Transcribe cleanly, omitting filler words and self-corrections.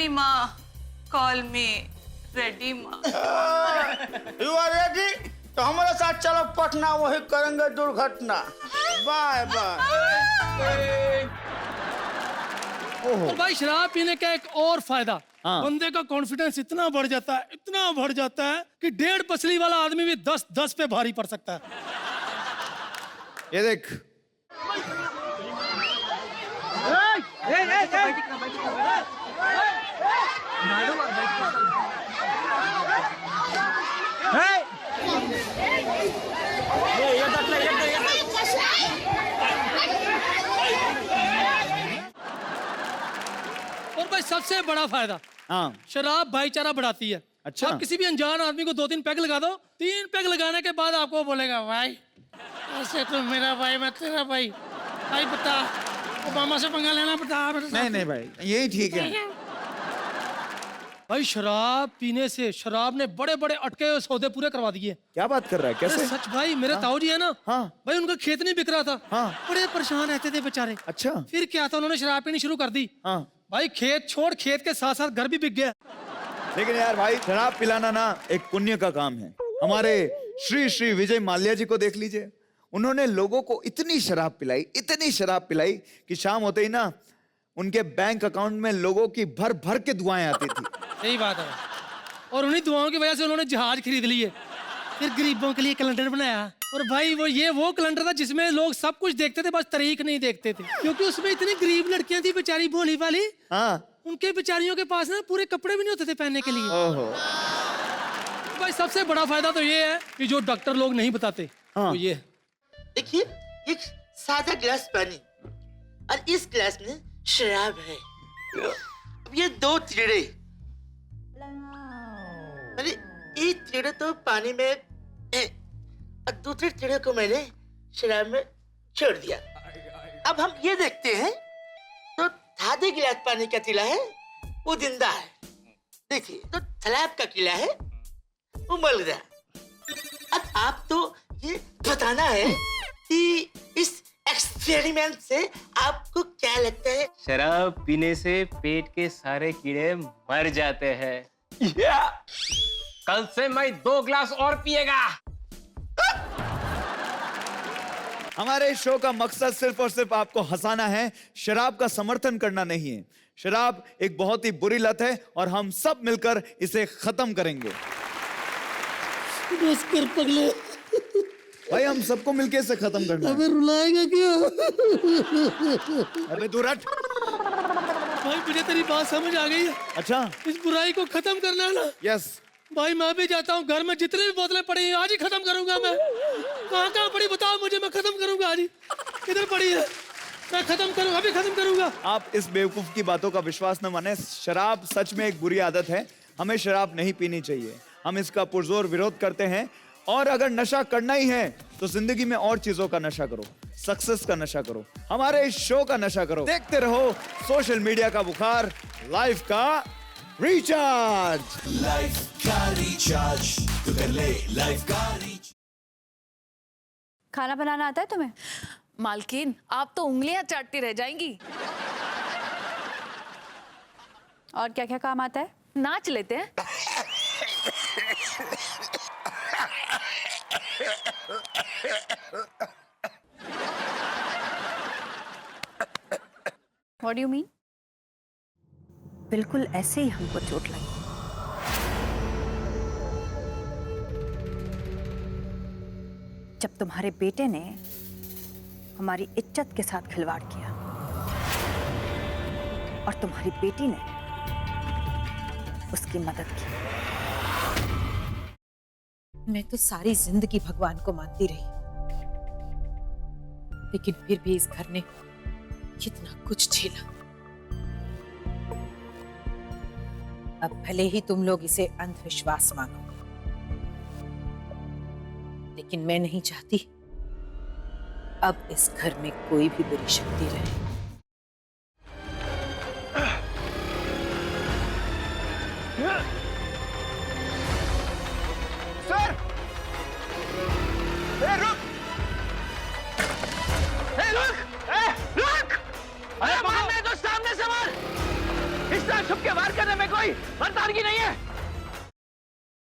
Sorry, Ma. Call me ready, Ma. You are ready? तो हमारे साथ चलो पटना, वही करेंगे दुर्घटना। Bye bye. और भाई शराब पीने का एक और फायदा, बंदे का कॉन्फिडेंस इतना बढ़ जाता है कि 1.5 पसली वाला आदमी भी 10 पे भारी पड़ सकता है। ये देख, और भाई सबसे बड़ा फायदा, शराब भाईचारा बढ़ाती है। अच्छा। आप किसी भी अनजान आदमी को 2-3 पैग लगा दो, 3 पैग लगाने के बाद आपको बोलेगा, भाई ऐसे तो मेरा भाई, मैं तेरा भाई, भाई बता ओबामा से पंगा लेना बता। नहीं भाई, यही ठीक है। भाई शराब पीने से शराब ने बड़े बड़े अटके हुए सौदे पूरे करवा दिए। क्या बात कर रहा है, कैसे? सच भाई, मेरे ताऊ जी है ना, भाई उनका खेत नहीं बिक रहा था, बड़े परेशान रहते थे बेचारे। अच्छा। फिर क्या था, उन्होंने शराब पीनी शुरू कर दी। भाई खेत छोड़, खेत के साथ साथ घर भी बिक गया। लेकिन यार भाई, शराब पिलाना ना एक पुण्य का काम है। हमारे श्री श्री विजय माल्या जी को देख लीजिए, उन्होंने लोगों को इतनी शराब पिलाई कि शाम होते ही ना उनके बैंक अकाउंट में लोगों की भर भर के दुआएं आती थी। सही बात है। और उन्हीं दुआओं की वजह से उन्होंने जहाज खरीद लिए, फिर गरीबों के लिए कैलेंडर बनाया। और भाई वो कैलेंडर था जिसमें लोग सब कुछ देखते थे, बस तारीख नहीं देखते थे, क्योंकि उसमें इतनी गरीब लड़कियां थी बेचारी भोली वाली। उनके बेचारियों के पास ना पूरे कपड़े भी नहीं होते थे पहनने के लिए। भाई सबसे बड़ा फायदा तो ये है कि जो डॉक्टर लोग नहीं बताते, तो ये देखिए, एक सादा गिलास पानी और इस गिलास में शराब है। अब ये 2 तीड़े, अरे एक तीड़े तो पानी में है और दूसरे तीड़े को मैंने शराब में छोड़ दिया। अब हम ये देखते हैं तो आधे गिलास पानी का तीड़ा है वो जिंदा है, देखिए, तो तालाब का किला है वो मर गया। अब आप तो ये बताना है कि इस एक्सपेरिमेंट से आपको क्या लगता है? शराब पीने से पेट के सारे कीड़े मर जाते हैं। कल से मैं 2 ग्लास और पिएगा। हमारे इस शो का मकसद सिर्फ और सिर्फ आपको हंसाना है, शराब का समर्थन करना नहीं है। शराब एक बहुत ही बुरी लत है और हम सब मिलकर इसे खत्म करेंगे। बस कर पगले, भाई हम सबको मिलके इसे खत्म करना है। अबे रुलाएगा क्या? अबे दूर हट। भाई मुझे तेरी बात समझ आ गई है। अच्छा, इस बुराई को खत्म करना है ना? यस भाई मैं भी जाता हूँ, घर में जितनी भी बोतलें पड़ी हैं आज ही खत्म करूंगा मैं। कहाँ पड़ी बताओ मुझे, मैं खत्म करूंगा आज ही। किधर पड़ी है? मैं खत्म करूंगा, अभी खत्म करूंगा। आप इस बेवकूफ की बातों का विश्वास न माने। शराब सच में एक बुरी आदत है, हमें शराब नहीं पीनी चाहिए। हम इसका पुरजोर विरोध करते हैं। और अगर नशा करना ही है तो जिंदगी में और चीजों का नशा करो, सक्सेस का नशा करो, हमारे इस शो का नशा करो। देखते रहो सोशल मीडिया का बुखार, लाइफ का रिचार्ज। लाइफ का रिचार्ज तो कर ले लाइफ का रिचार्ज। खाना बनाना आता है तुम्हें? मालकिन, आप तो उंगलियां चाटती रह जाएंगी। और क्या क्या काम आता है? नाच लेते हैं। What do you mean? बिल्कुल ऐसे ही हमको चोट लगी। जब तुम्हारे बेटे ने हमारी इज्जत के साथ खिलवाड़ किया और तुम्हारी बेटी ने उसकी मदद की। मैं तो सारी जिंदगी भगवान को मानती रही, लेकिन फिर भी इस घर ने कितना कुछ झेला। अब भले ही तुम लोग इसे अंधविश्वास मानो, लेकिन मैं नहीं चाहती अब इस घर में कोई भी बुरी शक्ति रहे। सर, रुक! रुक! अरे मारने तो सामने से मार! इस तरह छुप के वार करने में भाई, मर्दानगी नहीं है।